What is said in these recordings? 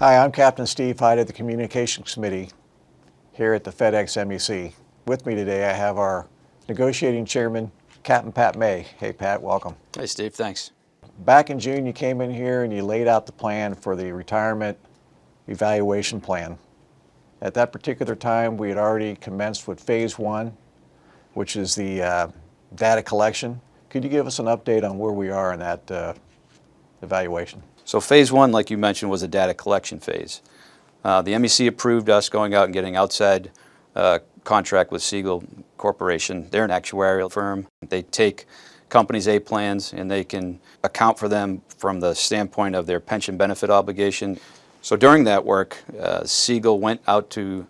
Hi, I'm Captain Steve Hyde of the Communications Committee here at the FedEx MEC. With me today I have our negotiating chairman, Captain Pat May. Hey Pat, welcome. Hey Steve, thanks. Back in June you came in here and you laid out the plan for the retirement evaluation plan. At that particular time we had already commenced with phase one, which is the data collection. Could you give us an update on where we are in that evaluation? So phase one, like you mentioned, was a data collection phase. The MEC approved us going out and getting outside contract with Siegel Corporation. They're an actuarial firm. They take companies' A plans and they can account for them from the standpoint of their pension benefit obligation. So during that work, Siegel went out to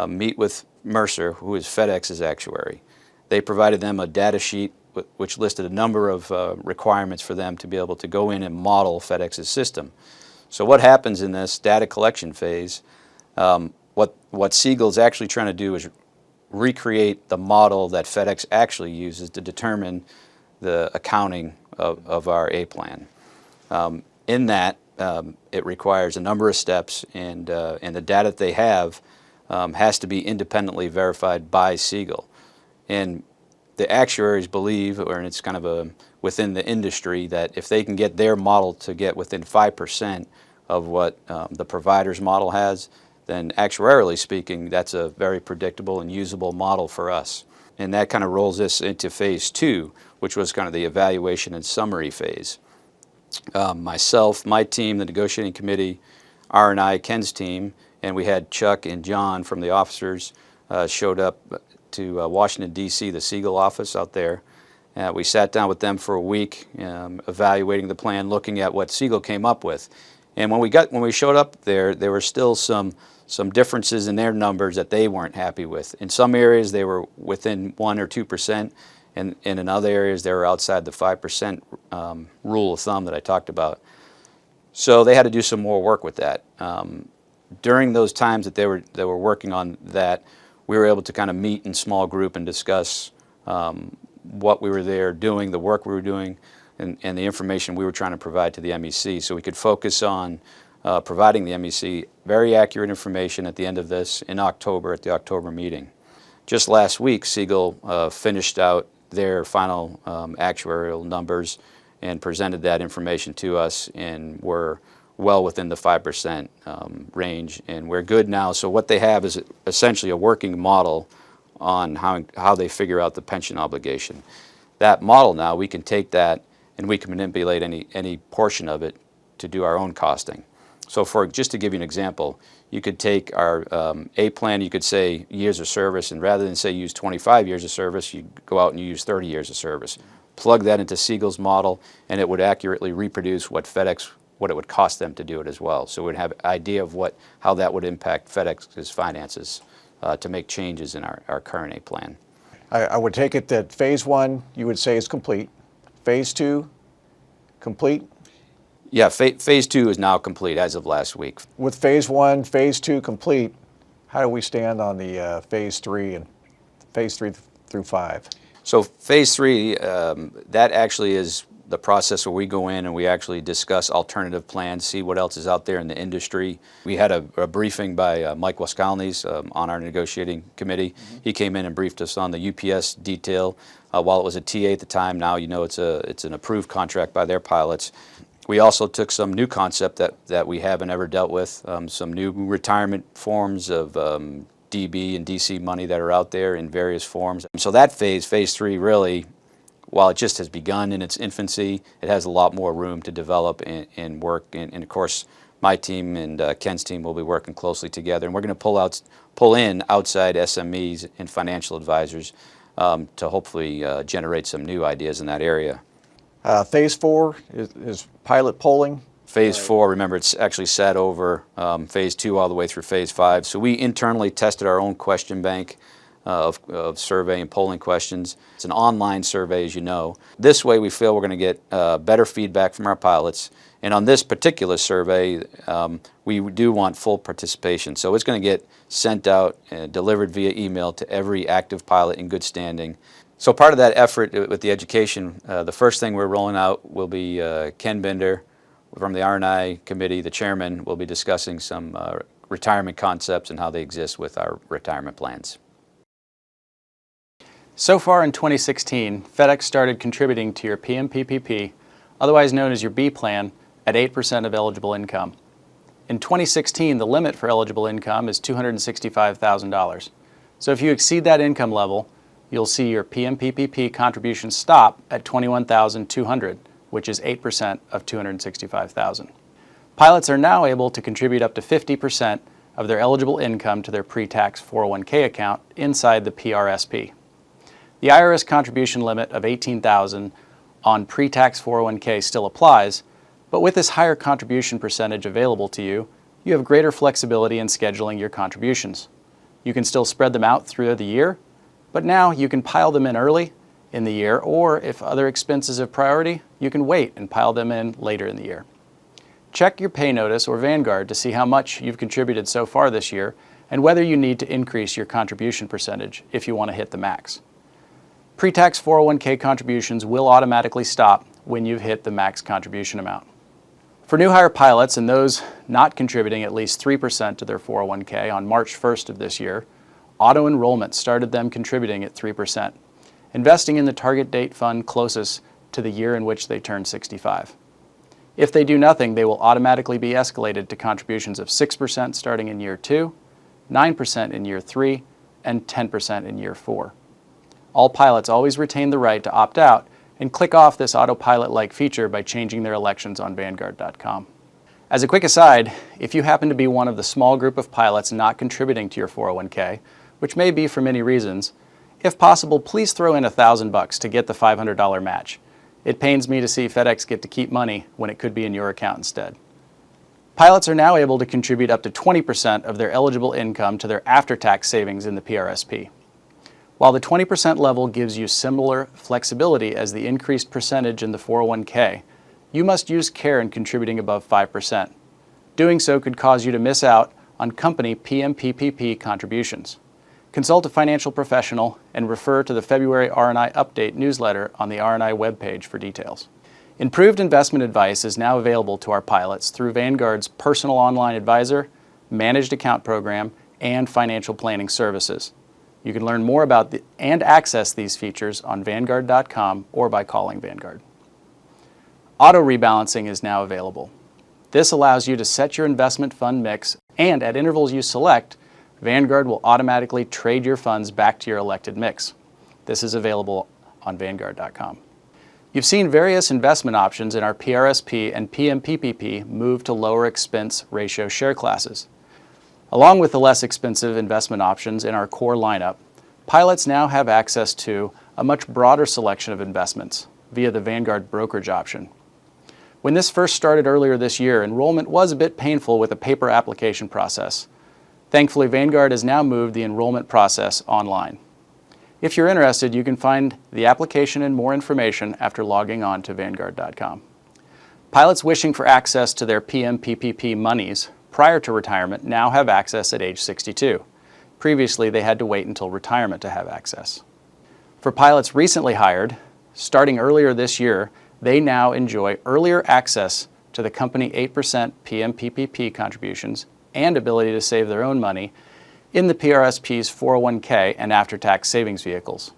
meet with Mercer, who is FedEx's actuary. They provided them a data sheet which listed a number of requirements for them to be able to go in and model FedEx's system. So what happens in this data collection phase, what Siegel's actually trying to do is recreate the model that FedEx actually uses to determine the accounting of our A plan. In that, it requires a number of steps, and the data that they have has to be independently verified by Siegel. And the actuaries believe, or it's kind of within the industry, that if they can get their model to get within 5% of what the provider's model has, then actuarially speaking, that's a very predictable and usable model for us. And that kind of rolls us into phase two, which was kind of the evaluation and summary phase. Myself, my team, the negotiating committee, R&I, Ken's team, and we had Chuck and John from the officers showed up to Washington, D.C., the Siegel office out there. We sat down with them for a week, evaluating the plan, looking at what Siegel came up with. And when we showed up there were still some differences in their numbers that they weren't happy with. In some areas they were within 1 or 2%, and in other areas they were outside the 5% rule of thumb that I talked about. So they had to do some more work with that. During those times that they were working on that, we were able to kind of meet in small group and discuss what we were there doing, the work we were doing, and the information we were trying to provide to the MEC, so we could focus on providing the MEC very accurate information at the end of this in October at the October meeting. Just last week, Siegel finished out their final actuarial numbers and presented that information to us, and we're well within the 5% range, and we're good now. So what they have is essentially a working model on how they figure out the pension obligation. That model now, we can take that and we can manipulate any portion of it to do our own costing. So just to give you an example, you could take our A plan, you could say years of service, and rather than say use 25 years of service, you go out and you use 30 years of service. Plug that into Siegel's model, and it would accurately reproduce what it would cost them to do it as well. So we'd have an idea of how that would impact FedEx's finances to make changes in our current A plan. I would take it that phase one you would say is complete. Phase two, complete? Yeah, phase two is now complete as of last week. With phase one, phase two complete, how do we stand on the phase three through 5? So phase three, that actually is the process where we go in and we actually discuss alternative plans, see what else is out there in the industry. We had a briefing by Mike Waskalny's on our negotiating committee. He came in and briefed us on the UPS detail. While it was a TA at the time, now you know it's an approved contract by their pilots. We also took some new concept that we haven't ever dealt with, some new retirement forms of DB and DC money that are out there in various forms. So that phase three, really, while it just has begun in its infancy, it has a lot more room to develop and work. And of course, my team and Ken's team will be working closely together. And we're going to pull in outside SMEs and financial advisors to hopefully generate some new ideas in that area. Phase 4 is pilot polling. Phase 4, remember, it's actually sat over phase 2 all the way through phase 5. So we internally tested our own question bank of survey and polling questions. It's an online survey, as you know. This way we feel we're going to get better feedback from our pilots. And on this particular survey, we do want full participation. So it's going to get sent out and delivered via email to every active pilot in good standing. So part of that effort with the education, the first thing we're rolling out will be Ken Binder from the R&I committee, the chairman, will be discussing some retirement concepts and how they exist with our retirement plans. So far in 2016, FedEx started contributing to your PMPPP, otherwise known as your B plan, at 8% of eligible income. In 2016, the limit for eligible income is $265,000. So if you exceed that income level, you'll see your PMPPP contribution stop at $21,200, which is 8% of $265,000. Pilots are now able to contribute up to 50% of their eligible income to their pre-tax 401k account inside the PRSP. The IRS contribution limit of $18,000 on pre-tax 401k still applies, but with this higher contribution percentage available to you, you have greater flexibility in scheduling your contributions. You can still spread them out through the year, but now you can pile them in early in the year, or if other expenses have priority, you can wait and pile them in later in the year. Check your pay notice or Vanguard to see how much you've contributed so far this year and whether you need to increase your contribution percentage if you want to hit the max. Pre-tax 401k contributions will automatically stop when you've hit the max contribution amount. For new hire pilots and those not contributing at least 3% to their 401k on March 1st of this year, auto-enrollment started them contributing at 3%, investing in the target date fund closest to the year in which they turn 65. If they do nothing, they will automatically be escalated to contributions of 6% starting in year 2, 9% in year 3, and 10% in year 4. All pilots always retain the right to opt out and click off this autopilot-like feature by changing their elections on Vanguard.com. As a quick aside, if you happen to be one of the small group of pilots not contributing to your 401k, which may be for many reasons, if possible, please throw in $1,000 to get the $500 match. It pains me to see FedEx get to keep money when it could be in your account instead. Pilots are now able to contribute up to 20% of their eligible income to their after-tax savings in the PRSP. While the 20% level gives you similar flexibility as the increased percentage in the 401k, you must use care in contributing above 5%. Doing so could cause you to miss out on company PMPPP contributions. Consult a financial professional and refer to the February R&I Update newsletter on the R&I webpage for details. Improved investment advice is now available to our pilots through Vanguard's Personal Online Advisor, Managed Account Program, and Financial Planning Services. You can learn more about and access these features on Vanguard.com or by calling Vanguard. Auto rebalancing is now available. This allows you to set your investment fund mix, and at intervals you select, Vanguard will automatically trade your funds back to your elected mix. This is available on Vanguard.com. You've seen various investment options in our PRSP and PMPPP move to lower expense ratio share classes. Along with the less expensive investment options in our core lineup, pilots now have access to a much broader selection of investments via the Vanguard brokerage option. When this first started earlier this year, enrollment was a bit painful with a paper application process. Thankfully, Vanguard has now moved the enrollment process online. If you're interested, you can find the application and more information after logging on to Vanguard.com. Pilots wishing for access to their PMPPP monies prior to retirement now have access at age 62. Previously, they had to wait until retirement to have access. For pilots recently hired, starting earlier this year, they now enjoy earlier access to the company 8% PMPPP contributions and ability to save their own money in the PRSP's 401k and after-tax savings vehicles.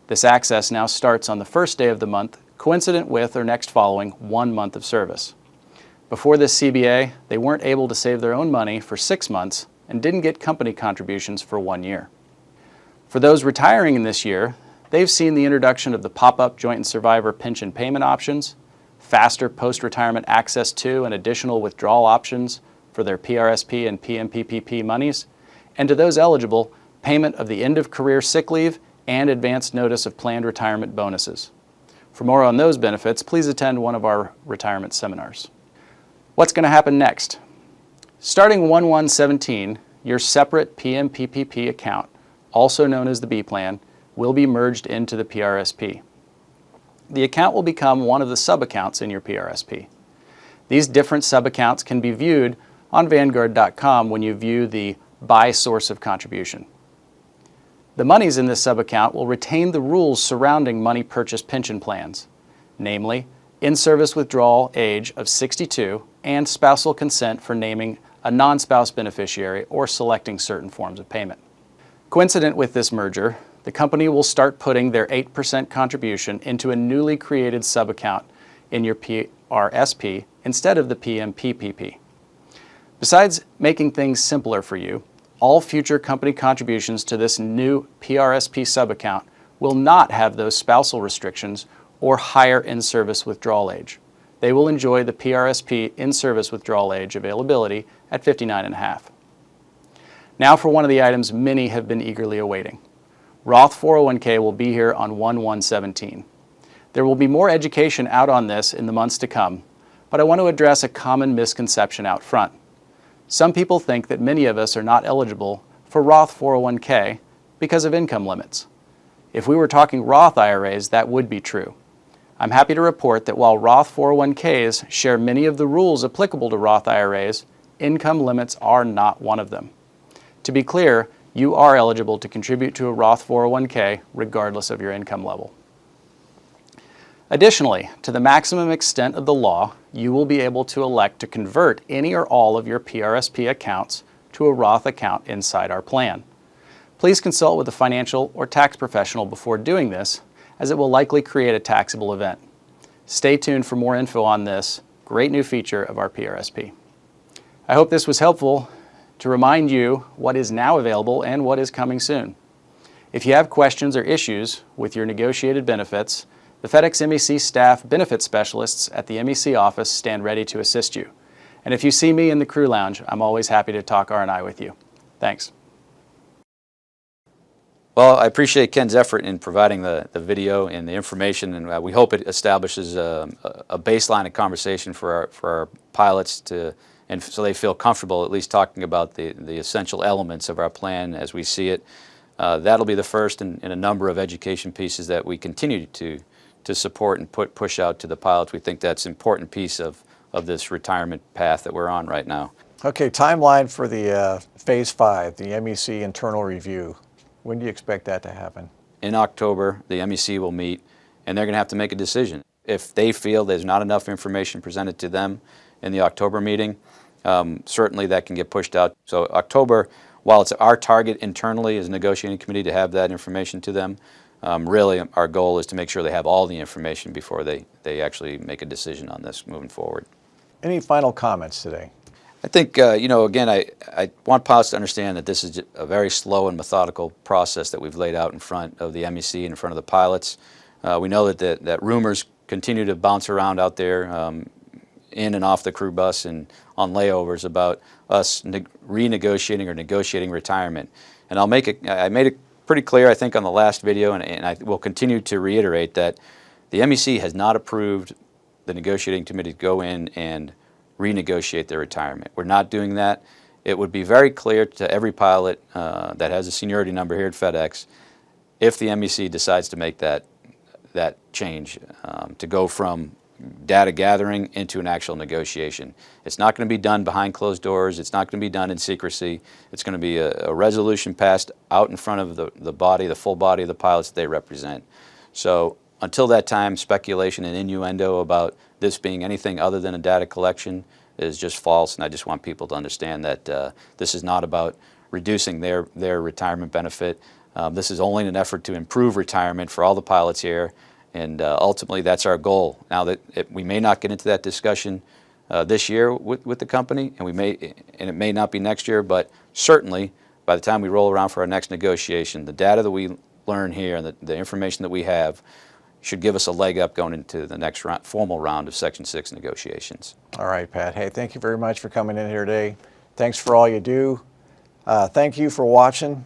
This access now starts on the first day of the month, coincident with or next following 1 month of service. Before this CBA, they weren't able to save their own money for 6 months and didn't get company contributions for 1 year. For those retiring in this year, they've seen the introduction of the pop-up joint and survivor pension payment options, faster post-retirement access to and additional withdrawal options for their PRSP and PMPPP monies, and to those eligible, payment of the end-of-career sick leave and advance notice of planned retirement bonuses. For more on those benefits, please attend one of our retirement seminars. What's going to happen next? Starting 1/1/17, your separate PMPPP account, also known as the B plan, will be merged into the PRSP. The account will become one of the sub-accounts in your PRSP. These different sub-accounts can be viewed on Vanguard.com when you view the By Source of Contribution. The monies in this sub-account will retain the rules surrounding money purchase pension plans, namely in-service withdrawal age of 62, and spousal consent for naming a non-spouse beneficiary or selecting certain forms of payment. Coincident with this merger, the company will start putting their 8% contribution into a newly created subaccount in your PRSP instead of the PMPPP. Besides making things simpler for you, all future company contributions to this new PRSP subaccount will not have those spousal restrictions or higher in-service withdrawal age. They will enjoy the PRSP in-service withdrawal age availability at 59.5. Now for one of the items many have been eagerly awaiting. Roth 401k will be here on 1/1/17. There will be more education out on this in the months to come, but I want to address a common misconception out front. Some people think that many of us are not eligible for Roth 401k because of income limits. If we were talking Roth IRAs, that would be true. I'm happy to report that while Roth 401ks share many of the rules applicable to Roth IRAs, income limits are not one of them. To be clear, you are eligible to contribute to a Roth 401k regardless of your income level. Additionally, to the maximum extent of the law, you will be able to elect to convert any or all of your PRSP accounts to a Roth account inside our plan. Please consult with a financial or tax professional before doing this, as it will likely create a taxable event. Stay tuned for more info on this great new feature of our PRSP. I hope this was helpful to remind you what is now available and what is coming soon. If you have questions or issues with your negotiated benefits, the FedEx MEC staff benefit specialists at the MEC office stand ready to assist you. And if you see me in the crew lounge, I'm always happy to talk R&I with you. Thanks. Well, I appreciate Ken's effort in providing the video and the information, and we hope it establishes a baseline of conversation for our pilots and so they feel comfortable at least talking about the essential elements of our plan as we see it. That'll be the first in a number of education pieces that we continue to support and push out to the pilots. We think that's an important piece of this retirement path that we're on right now. Okay, timeline for the Phase 5, the MEC internal review. When do you expect that to happen? In October, the MEC will meet, and they're going to have to make a decision. If they feel there's not enough information presented to them in the October meeting, certainly that can get pushed out. So October, while it's our target internally as a negotiating committee to have that information to them, really our goal is to make sure they have all the information before they actually make a decision on this moving forward. Any final comments today? I think, again, I want pilots to understand that this is a very slow and methodical process that we've laid out in front of the MEC and in front of the pilots. We know that rumors continue to bounce around out there in and off the crew bus and on layovers about us renegotiating or negotiating retirement. And I made it pretty clear, I think, on the last video, and I will continue to reiterate that the MEC has not approved the negotiating committee to go in and renegotiate their retirement. We're not doing that. It would be very clear to every pilot that has a seniority number here at FedEx if the MEC decides to make that change to go from data gathering into an actual negotiation. It's not going to be done behind closed doors. It's not going to be done in secrecy. It's going to be a resolution passed out in front of the full body of the pilots that they represent. So until that time, speculation and innuendo about this being anything other than a data collection is just false, and I just want people to understand that this is not about reducing their retirement benefit. This is only an effort to improve retirement for all the pilots here, and ultimately that's our goal. Now that we may not get into that discussion this year with the company, and it may not be next year, but certainly by the time we roll around for our next negotiation, the data that we learn here and the information that we have should give us a leg up going into the next formal round of Section 6 negotiations. All right, Pat. Hey, thank you very much for coming in here today. Thanks for all you do. Thank you for watching.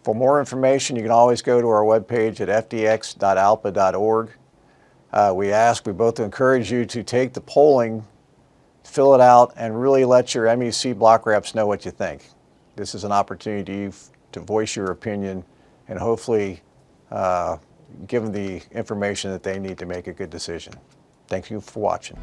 For more information, you can always go to our webpage at fdx.alpa.org. We both encourage you to take the polling, fill it out, and really let your MEC block reps know what you think. This is an opportunity to voice your opinion and hopefully give them the information that they need to make a good decision. Thank you for watching.